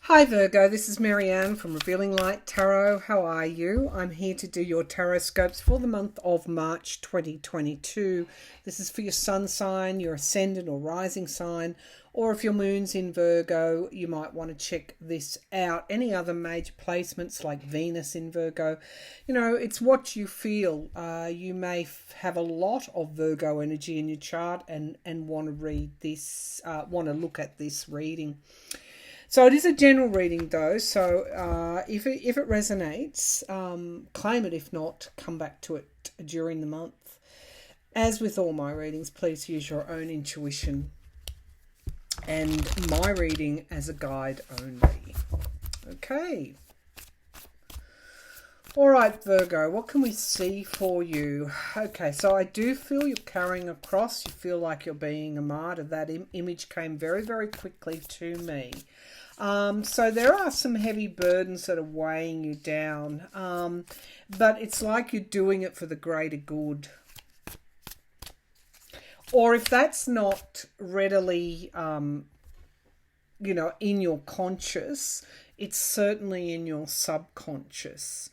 Hi Virgo, this is Marianne from Revealing Light Tarot. How are you? I'm here to do your tarot scopes for the month of March 2022. This is for your sun sign, your ascendant or rising sign, or if your moon's in Virgo, you might want to check this out. Any other major placements like Venus in Virgo, it's what you feel. You may have a lot of Virgo energy in your chart and want to read this, want to look at this reading. So it is a general reading though, so if it resonates, claim it. If not, come back to it during the month. As with all my readings, please use your own intuition and my reading as a guide only. Okay. All right, Virgo, what can we see for you? Okay, so I do feel you're carrying a cross. You feel like you're being a martyr. That image came very, very quickly to me. So there are some heavy burdens that are weighing you down, but it's like you're doing it for the greater good. Or if that's not readily, in your conscious, it's certainly in your subconscious.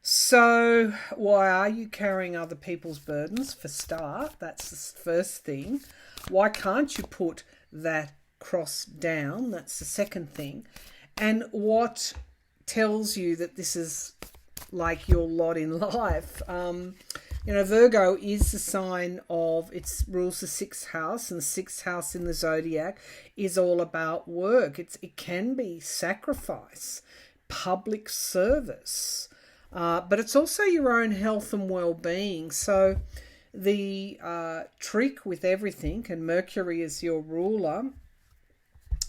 So why are you carrying other people's burdens? For start, that's the first thing. Why can't you put that cross down? That's the second thing. And what tells you that this is like your lot in life? Virgo is the sign of, it rules the sixth house, and the sixth house in the zodiac is all about work. It can be sacrifice, public service, but it's also your own health and well-being. So the trick with everything, and Mercury is your ruler,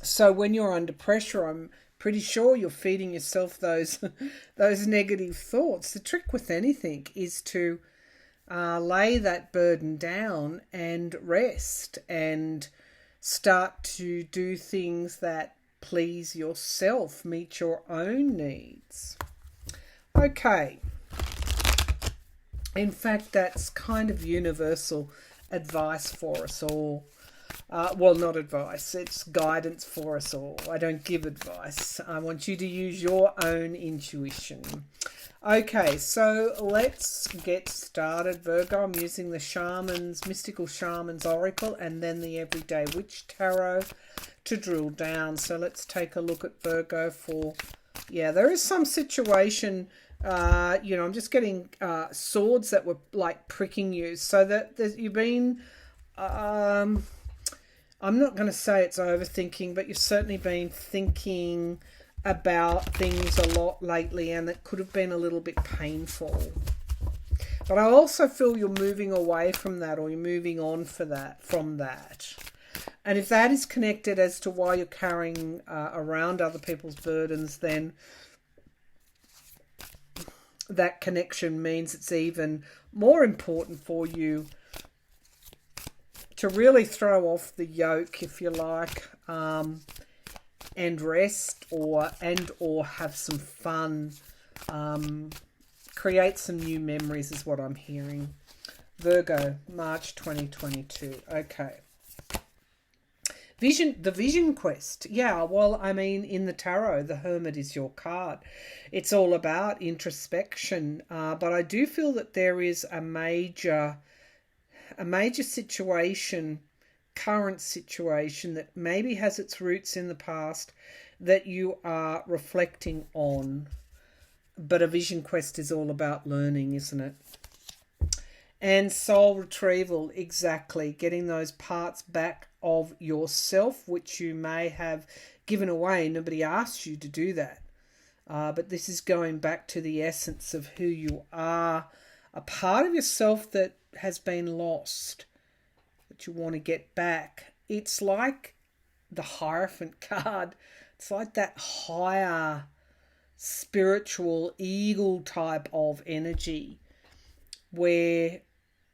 so when you're under pressure, I'm pretty sure you're feeding yourself those negative thoughts. The trick with anything is to lay that burden down and rest and start to do things that please yourself, meet your own needs. Okay. In fact, that's kind of universal advice for us all. Well, not advice, it's guidance for us all. I don't give advice. I want you to use your own intuition. Okay, so let's get started, Virgo. I'm using the Mystical Shaman's Oracle and then the Everyday Witch Tarot to drill down. So let's take a look at Virgo for, there is some situation, I'm just getting swords that were like pricking you. So that you've been... I'm not going to say it's overthinking, but you've certainly been thinking about things a lot lately, and it could have been a little bit painful. But I also feel you're moving away from that, or you're moving on from that. And if that is connected as to why you're carrying around other people's burdens, then that connection means it's even more important for you to really throw off the yoke, if you like, and rest or have some fun, create some new memories is what I'm hearing. Virgo, March 2022. Okay. The vision quest. Yeah, well, I mean, in the tarot, the Hermit is your card. It's all about introspection, but I do feel that there is a major situation, current situation that maybe has its roots in the past that you are reflecting on. But a vision quest is all about learning, isn't it? And soul retrieval, exactly. Getting those parts back of yourself, which you may have given away. Nobody asked you to do that. But this is going back to the essence of who you are, a part of yourself that has been lost, that you want to get back. It's like the Hierophant card. It's like that higher spiritual eagle type of energy where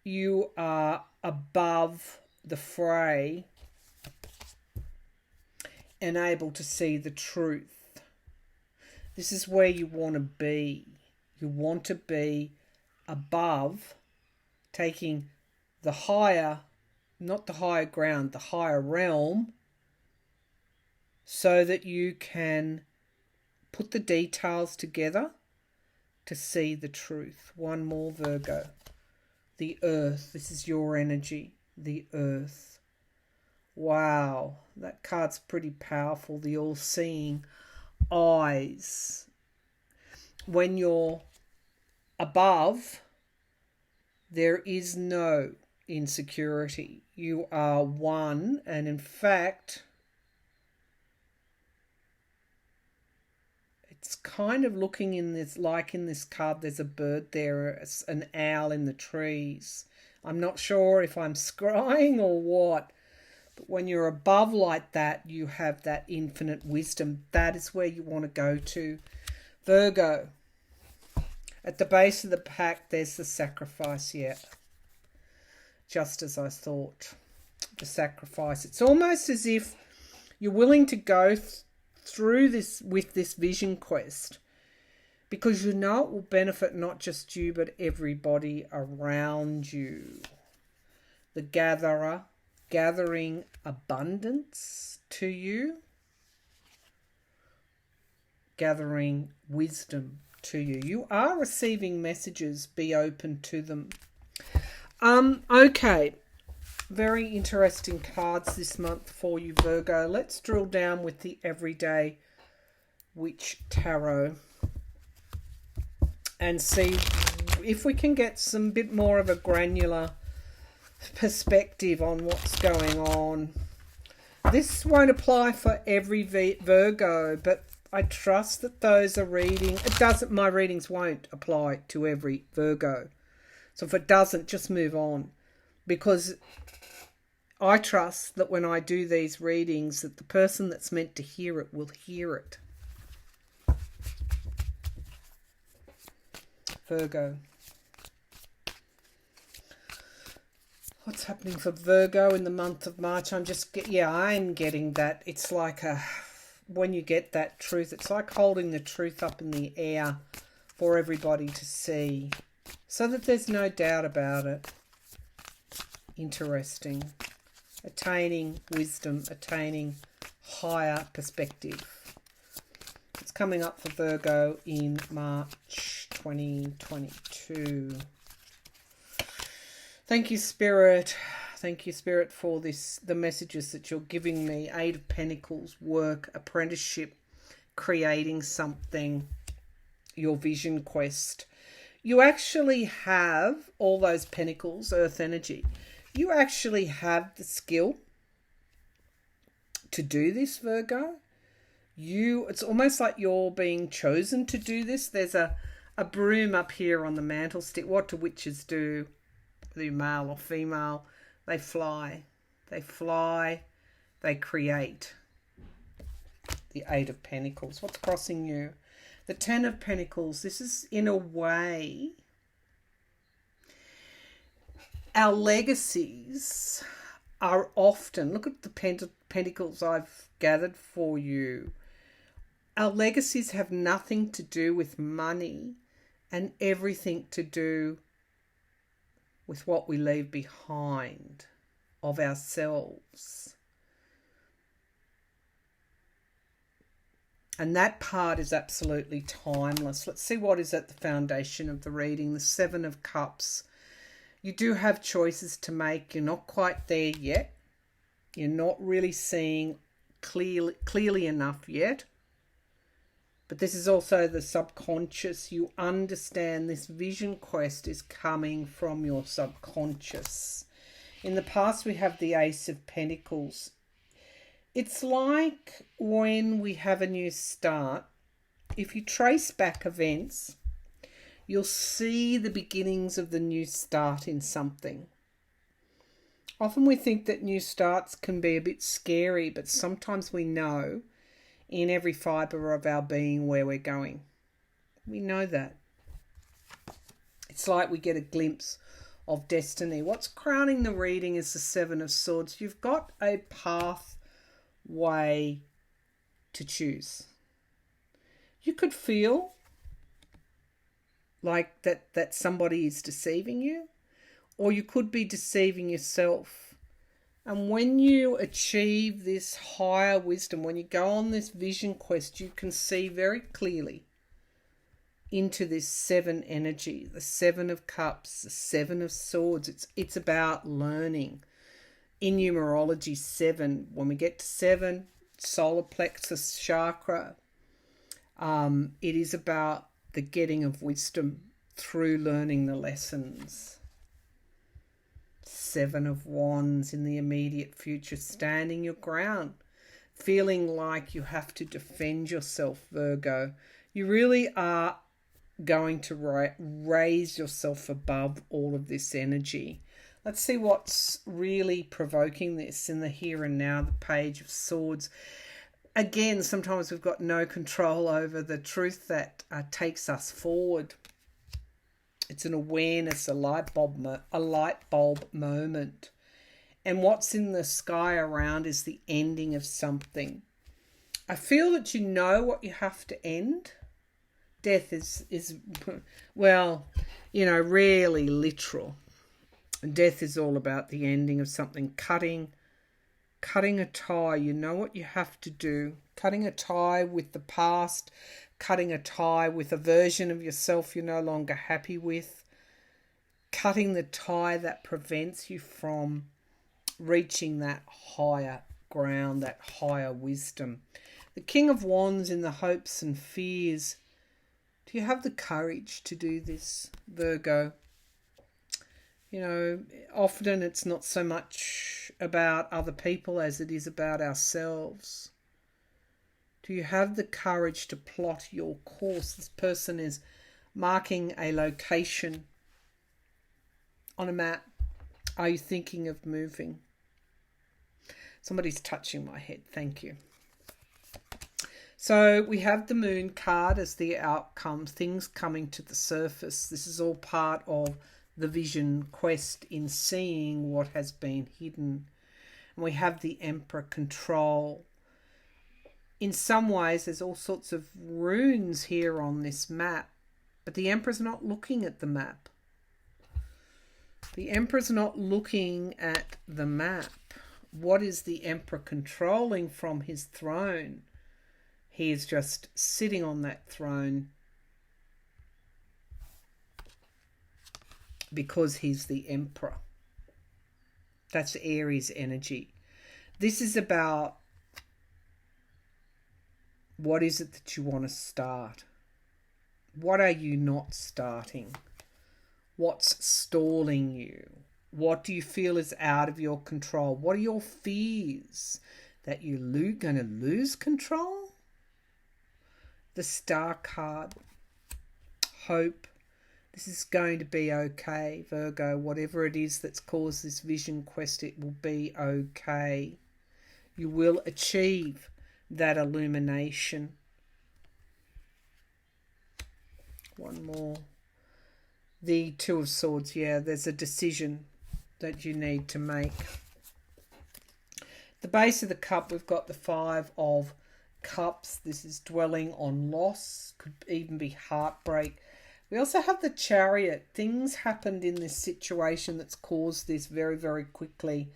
you are above the fray and able to see the truth. This is where you want to be. You want to be above, taking the higher, not the higher ground, the higher realm, so that you can put the details together to see the truth. One more, Virgo. The earth. This is your energy. The earth. Wow. That card's pretty powerful. The all-seeing eyes. When you're above, there is no insecurity. You are one, and in fact, it's kind of looking in this, like in this card, there's a bird there, an owl in the trees. I'm not sure if I'm scrying or what, but when you're above like that, you have that infinite wisdom. That is where you want to go to. Virgo, at the base of the pack, there's the sacrifice. Yeah, just as I thought. The sacrifice. It's almost as if you're willing to go through this with this vision quest, because you know it will benefit not just you but everybody around you. The gatherer, gathering abundance to you, gathering wisdom to you. You are receiving messages. Be open to them. Okay, very interesting cards this month for you, Virgo. Let's drill down with the Everyday Witch Tarot and see if we can get some bit more of a granular perspective on what's going on. This won't apply for every Virgo, but I trust that those are reading. It doesn't. My readings won't apply to every Virgo. So if it doesn't, just move on, because I trust that when I do these readings, that the person that's meant to hear it will hear it. Virgo. What's happening for Virgo in the month of March? I'm getting that. It's like when you get that truth, it's like holding the truth up in the air for everybody to see, so that there's no doubt about it. Interesting. Attaining wisdom, attaining higher perspective. It's coming up for Virgo in March 2022. Thank you, Spirit. Thank you, Spirit, for the messages that you're giving me. Eight of Pentacles, work, apprenticeship, creating something, your vision quest. You actually have all those pentacles, earth energy. You actually have the skill to do this, Virgo. It's almost like you're being chosen to do this. There's a broom up here on the mantle stick. What do witches do? Whether you're male or female, they fly. They fly. They create. The Eight of Pentacles. What's crossing you? The Ten of Pentacles. This is, in a way, our legacies are often, look at the pentacles I've gathered for you. Our legacies have nothing to do with money and everything to do with what we leave behind of ourselves. And that part is absolutely timeless. Let's see what is at the foundation of the reading. The Seven of Cups. You do have choices to make. You're not quite there yet. You're not really seeing clearly enough yet. But this is also the subconscious. You understand this vision quest is coming from your subconscious. In the past, we have the Ace of Pentacles. It's like when we have a new start. If you trace back events, you'll see the beginnings of the new start in something. Often we think that new starts can be a bit scary, but sometimes we know in every fibre of our being where we're going. We know that. It's like we get a glimpse of destiny. What's crowning the reading is the Seven of Swords. You've got a pathway to choose. You could feel like that somebody is deceiving you, or you could be deceiving yourself. And when you achieve this higher wisdom, when you go on this vision quest, you can see very clearly into this 7 energy, the 7 of cups, the 7 of swords. It's about learning. In numerology, 7, when we get to 7, solar plexus chakra, it is about the getting of wisdom through learning the lessons. 7 of wands in the immediate future, standing your ground, feeling like you have to defend yourself, Virgo. You really are going to raise yourself above all of this energy. Let's see what's really provoking this in the here and now, the Page of Swords. Again, sometimes we've got no control over the truth that takes us forward. It's an awareness, a light bulb moment. And what's in the sky around is the ending of something. I feel that you know what you have to end. Death is well, really literal. Death is all about the ending of something, cutting a tie. You know what you have to do. Cutting a tie with the past, cutting a tie with a version of yourself you're no longer happy with, cutting the tie that prevents you from reaching that higher ground, that higher wisdom. The King of Wands in the hopes and fears. Do you have the courage to do this, Virgo? Often it's not so much about other people as it is about ourselves. Do you have the courage to plot your course? This person is marking a location on a map. Are you thinking of moving? Somebody's touching my head. Thank you. So we have the Moon card as the outcome, things coming to the surface. This is all part of the vision quest in seeing what has been hidden. And we have the Emperor, control. In some ways, there's all sorts of runes here on this map, but the Emperor's not looking at the map. The Emperor's not looking at the map. What is the Emperor controlling from his throne? He is just sitting on that throne because he's the Emperor. That's Aries energy. This is about what is it that you want to start? What are you not starting? What's stalling you? What do you feel is out of your control? What are your fears? That you're going to lose control? The Star card, hope. This is going to be okay, Virgo. Whatever it is that's caused this vision quest, it will be okay. You will achieve that illumination. One more. The Two of Swords. Yeah, there's a decision that you need to make. The base of the cup, we've got the Five of Cups. This is dwelling on loss, could even be heartbreak. We also have the Chariot. Things happened in this situation that's caused this very, very quickly.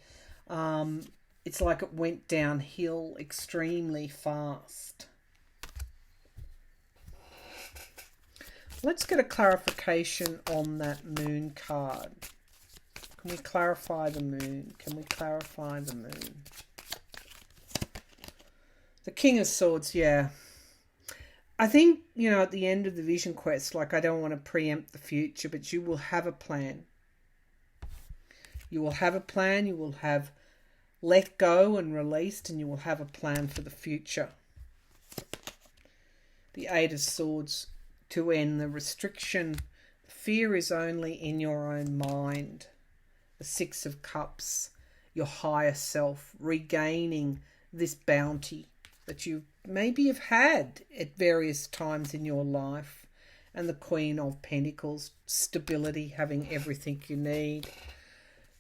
It's like it went downhill extremely fast. Let's get a clarification on that Moon card. Can we clarify the Moon? Can we clarify the Moon? The King of Swords, yeah. I think, at the end of the vision quest, I don't want to preempt the future, but you will have a plan. You will have a plan, you will have let go and released, and you will have a plan for the future. The Eight of Swords, to end the restriction. Fear is only in your own mind. The Six of Cups, your higher self, regaining this bounty that you maybe have had at various times in your life. And the Queen of Pentacles, stability, having everything you need.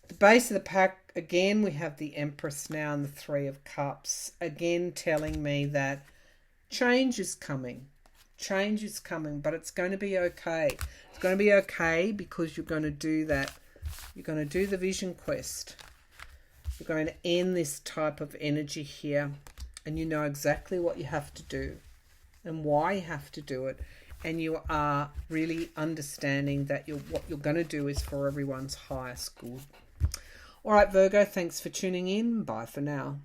The base of the pack, again, we have the Empress now and the Three of Cups. Again, telling me that change is coming. Change is coming, but it's going to be okay. It's going to be okay because you're going to do that. You're going to do the vision quest. You're going to end this type of energy here, and you know exactly what you have to do and why you have to do it. And you are really understanding that what you're going to do is for everyone's highest good. All right, Virgo, thanks for tuning in. Bye for now.